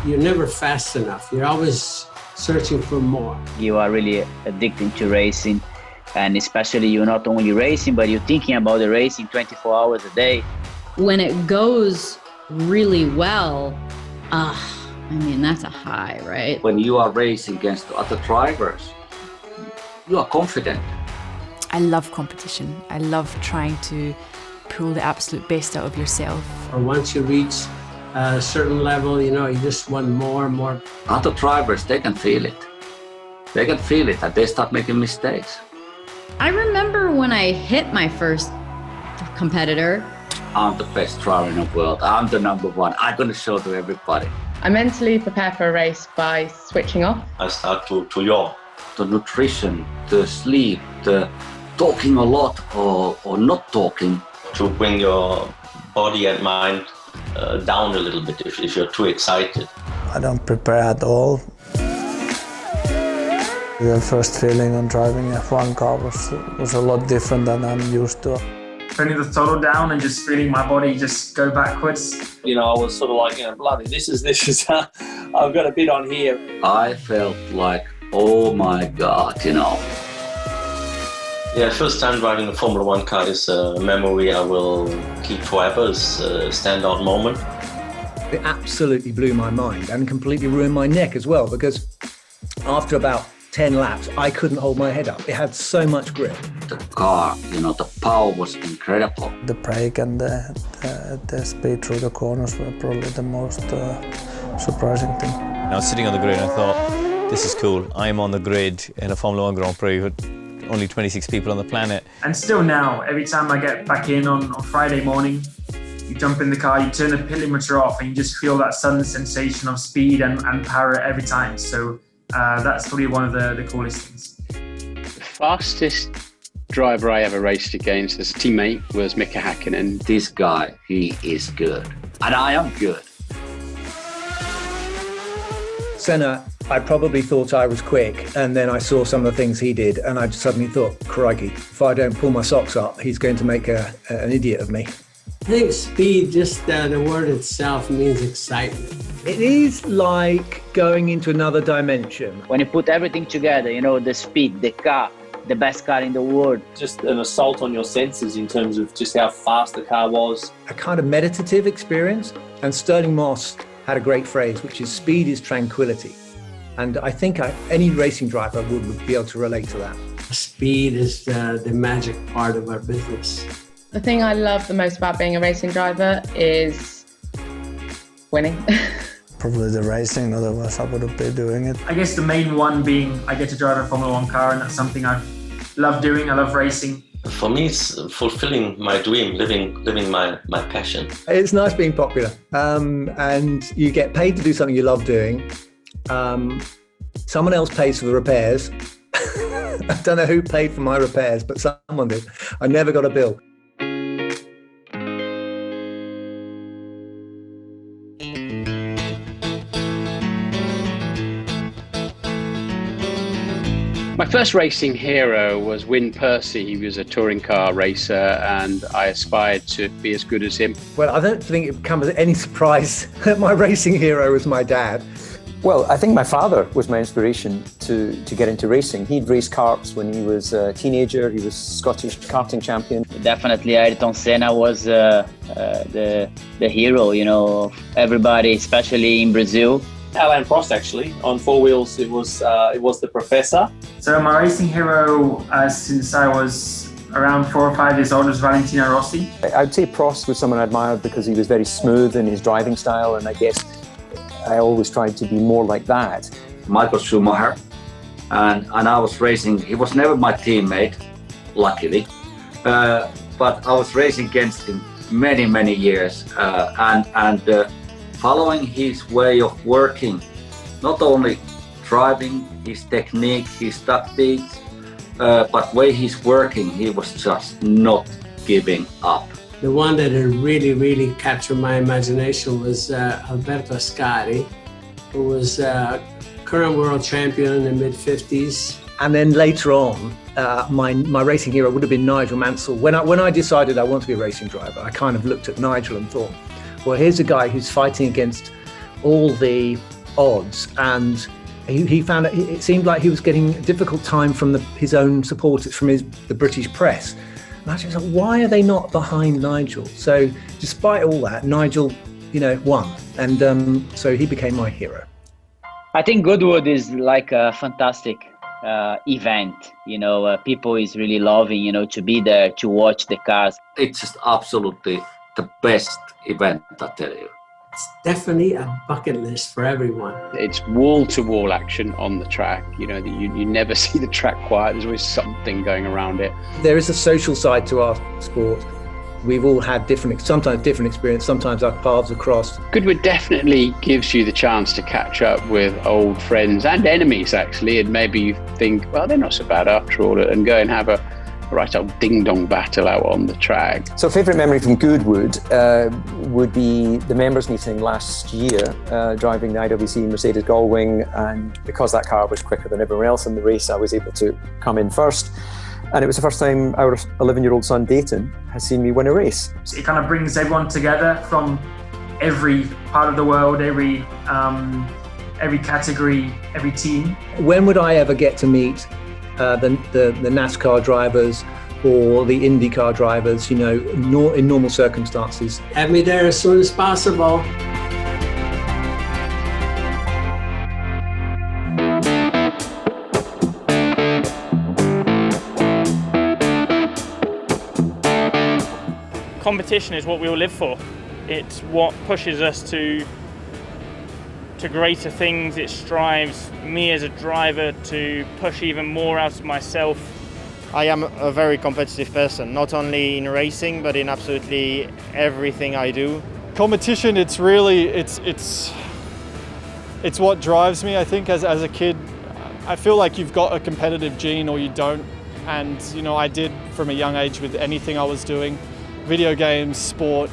you're never fast enough. You're always searching for more. You are really addicted to racing, and especially you're not only racing, but you're thinking about the racing 24 hours a day. When it goes really well, that's a high, right? When you are racing against other drivers, you are confident. I love competition. I love trying to pull the absolute best out of yourself. Or once you reach a certain level, you just want more and more. Other drivers, they can feel it. They can feel it and they start making mistakes. I remember when I hit my first competitor. I'm the best driver in the world. I'm the number one. I'm going to show to everybody. I mentally prepare for a race by switching off. I start to yawn. The nutrition, the sleep, the talking a lot or not talking. To bring your body and mind down a little bit if you're too excited. I don't prepare at all. The first feeling on driving a F1 car was a lot different than I'm used to. Putting the throttle down and just feeling my body just go backwards. I was sort of like, bloody, this is I've got a bit on here. I felt like, oh my God, Yeah, first time driving a Formula One car is a memory I will keep forever. It's a standout moment. It absolutely blew my mind and completely ruined my neck as well, because after about 10 laps, I couldn't hold my head up. It had so much grip. The car, the power was incredible. The brake and the speed through the corners were probably the most surprising thing. I was sitting on the grid and I thought, this is cool. I'm on the grid in a Formula One Grand Prix with only 26 people on the planet. And still now, every time I get back in on Friday morning, you jump in the car, you turn the pilometer off, and you just feel that sudden sensation of speed and power every time. So that's probably one of the coolest things. The fastest driver I ever raced against as a teammate was Mika Hakkinen. This guy, he is good. And I am good. Senna, I probably thought I was quick, and then I saw some of the things he did, and I suddenly thought, crikey, if I don't pull my socks up, he's going to make an idiot of me. I think speed, just the word itself, means excitement. It is like going into another dimension. When you put everything together, the speed, the car, the best car in the world. Just an assault on your senses in terms of just how fast the car was. A kind of meditative experience, and Sterling Moss had a great phrase, which is speed is tranquility. And I think any racing driver would be able to relate to that. Speed is the magic part of our business. The thing I love the most about being a racing driver is winning. Probably the racing, otherwise I wouldn't be doing it. I guess the main one being I get to drive a Formula One car, and that's something I love doing. I love racing. For me, it's fulfilling my dream, living my passion. It's nice being popular, and you get paid to do something you love doing. Someone else pays for the repairs. I don't know who paid for my repairs, but someone did. I never got a bill. My first racing hero was Wyn Percy. He was a touring car racer, and I aspired to be as good as him. Well, I don't think it comes as any surprise that my racing hero was my dad. Well, I think my father was my inspiration to get into racing. He'd raced karts when he was a teenager. He was Scottish karting champion. Definitely Ayrton Senna was the hero, of everybody, especially in Brazil. Alain Prost, actually, on four wheels, it was the Professor. So my racing hero since I was around 4 or 5 years old was Valentino Rossi. I'd say Prost was someone I admired because he was very smooth in his driving style, and I guess I always tried to be more like that. Michael Schumacher, and I was racing. He was never my teammate, luckily, but I was racing against him many years, and following his way of working, not only driving, his technique, his tactics, but way he's working, he was just not giving up. The one that had really captured my imagination was Alberto Ascari, who was current world champion in the mid-50s. And then later on, my racing hero would have been Nigel Mansell. When I decided I want to be a racing driver, I kind of looked at Nigel and thought, well, here's a guy who's fighting against all the odds, and he found it seemed like he was getting a difficult time from his own supporters, from the British press. And I was like, why are they not behind Nigel? So despite all that, Nigel, won, and so he became my hero. I think Goodwood is like a fantastic event. People is really loving, to be there, to watch the cars. It's just absolutely the best event, I tell you. It's definitely a bucket list for everyone. It's wall-to-wall action on the track. You never see the track quiet. There's always something going around it. There is a social side to our sport. We've all had sometimes different experience, sometimes our paths have crossed. Goodwood definitely gives you the chance to catch up with old friends and enemies, actually, and maybe you think, well, they're not so bad after all, and go and have a right old ding-dong battle out on the track. So favourite memory from Goodwood would be the members meeting last year, driving the IWC Mercedes Gullwing, and because that car was quicker than everyone else in the race, I was able to come in first. And it was the first time our 11-year-old son, Dayton, has seen me win a race. It kind of brings everyone together from every part of the world, every category, every team. When would I ever get to meet the NASCAR drivers or the IndyCar drivers, in normal circumstances? Have me there as soon as possible. Competition is what we all live for. It's what pushes us to greater things. It strives me as a driver to push even more out of myself. I am a very competitive person, not only in racing, but in absolutely everything I do. Competition, it's what drives me. I think as a kid, I feel like you've got a competitive gene or you don't. And, I did from a young age with anything I was doing. Video games, sport,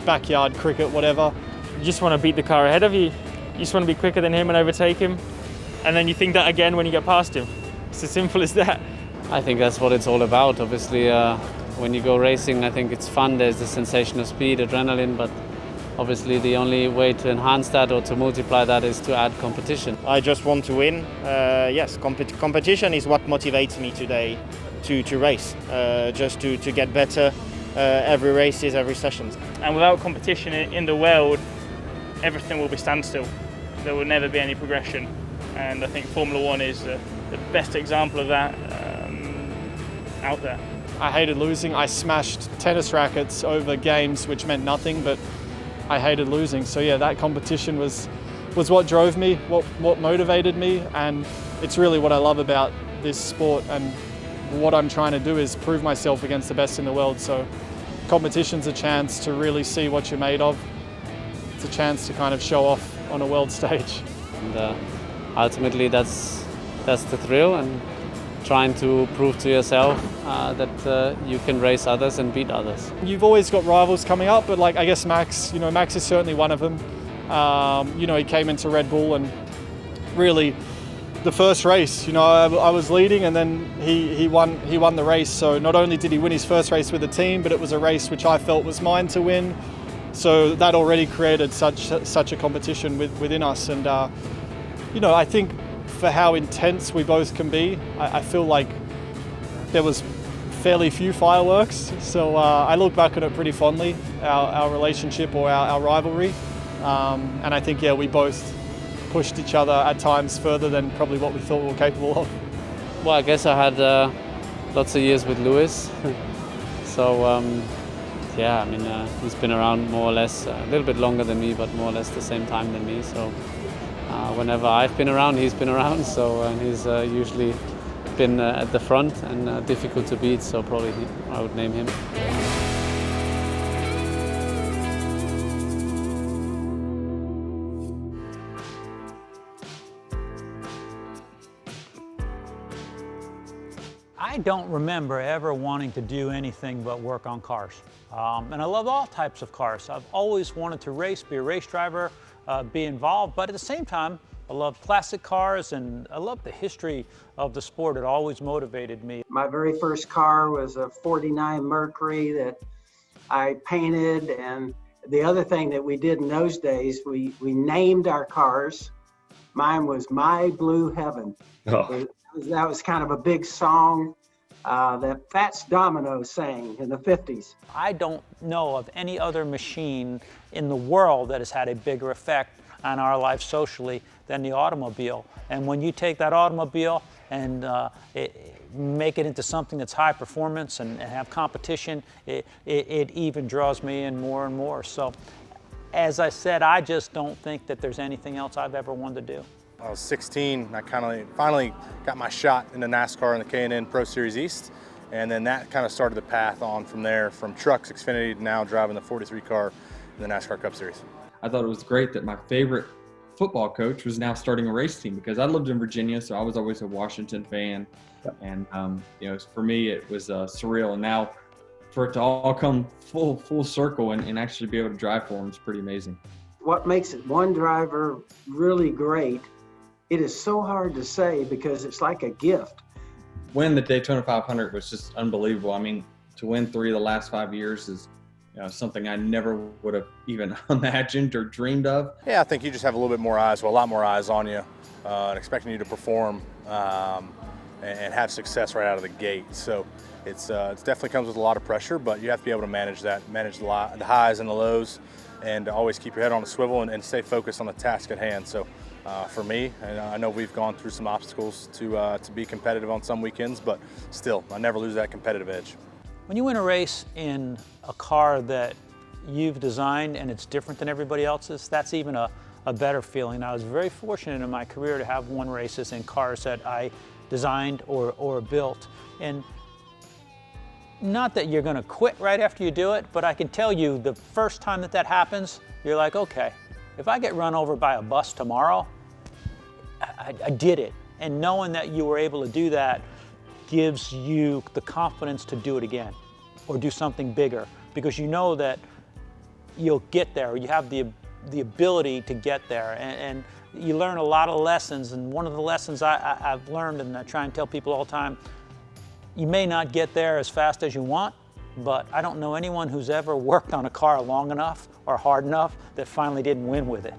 backyard cricket, whatever. You just want to beat the car ahead of you. You just want to be quicker than him and overtake him. And then you think that again when you get past him. It's as simple as that. I think that's what it's all about. Obviously, when you go racing, I think it's fun. There's the sensation of speed, adrenaline, but obviously the only way to enhance that or to multiply that is to add competition. I just want to win. Yes, competition is what motivates me today to race, just to get better. Every races, every sessions. And without competition in the world, everything will be standstill. There will never be any progression. And I think Formula One is the best example of that out there. I hated losing. I smashed tennis rackets over games which meant nothing, but I hated losing. So yeah, that competition was what drove me, what motivated me, and it's really what I love about this sport, and what I'm trying to do is prove myself against the best in the world. So competition's a chance to really see what you're made of. It's a chance to kind of show off on a world stage. And ultimately that's the thrill, and trying to prove to yourself that you can race others and beat others. You've always got rivals coming up, but I guess Max, Max is certainly one of them. He came into Red Bull, and really the first race, I was leading, and then he won the race. So not only did he win his first race with the team, but it was a race which I felt was mine to win. So that already created such a competition within us. And I think for how intense we both can be, I feel like there was fairly few fireworks. So I look back on it pretty fondly, our relationship or our rivalry. And I think, we both pushed each other at times further than probably what we thought we were capable of. Well, I guess I had lots of years with Lewis. So, he's been around more or less, a little bit longer than me, but more or less the same time than me. So whenever I've been around, he's been around. So and he's usually been at the front and difficult to beat. So probably I would name him. I don't remember ever wanting to do anything but work on cars. And I love all types of cars. I've always wanted to race, be a race driver, be involved, but at the same time, I love classic cars and I love the history of the sport. It always motivated me. My very first car was a 49 Mercury that I painted, and the other thing that we did in those days, we named our cars Mine was My Blue Heaven. Oh. That was kind of a big song that Fats Domino sang in the 50s. I don't know of any other machine in the world that has had a bigger effect on our life socially than the automobile. And when you take that automobile and make it into something that's high performance and have competition, it even draws me in more and more. So, as I said, I just don't think that there's anything else I've ever wanted to do. I was 16, I finally got my shot in the NASCAR in the K&N Pro Series East, and then that kind of started the path on from there, from trucks, Xfinity, to now driving the 43 car in the NASCAR Cup Series. I thought it was great that my favorite football coach was now starting a race team, because I lived in Virginia, so I was always a Washington fan. And for me, it was surreal. And now for it to all come full circle and actually be able to drive for them is pretty amazing. What makes it one driver really great, it is so hard to say because it's like a gift. Winning the Daytona 500 was just unbelievable. I mean, to win 3 of the last 5 years is something I never would have even imagined or dreamed of. Yeah, I think you just have a little bit more eyes, a lot more eyes on you, and expecting you to perform and have success right out of the gate. So it definitely comes with a lot of pressure, but you have to be able to manage that, manage the highs and the lows, and always keep your head on a swivel and stay focused on the task at hand. So for me, and I know we've gone through some obstacles to be competitive on some weekends, but still, I never lose that competitive edge. When you win a race in a car that you've designed and it's different than everybody else's, that's even a better feeling. I was very fortunate in my career to have won races in cars that I designed or built. And not that you're going to quit right after you do it, but I can tell you the first time that happens, you're like, okay, if I get run over by a bus tomorrow, I did it. And knowing that you were able to do that gives you the confidence to do it again or do something bigger, because you know that you'll get there, or you have the ability to get there. And you learn a lot of lessons, and one of the lessons I've learned, and I try and tell people all the time, you may not get there as fast as you want, but I don't know anyone who's ever worked on a car long enough or hard enough that finally didn't win with it.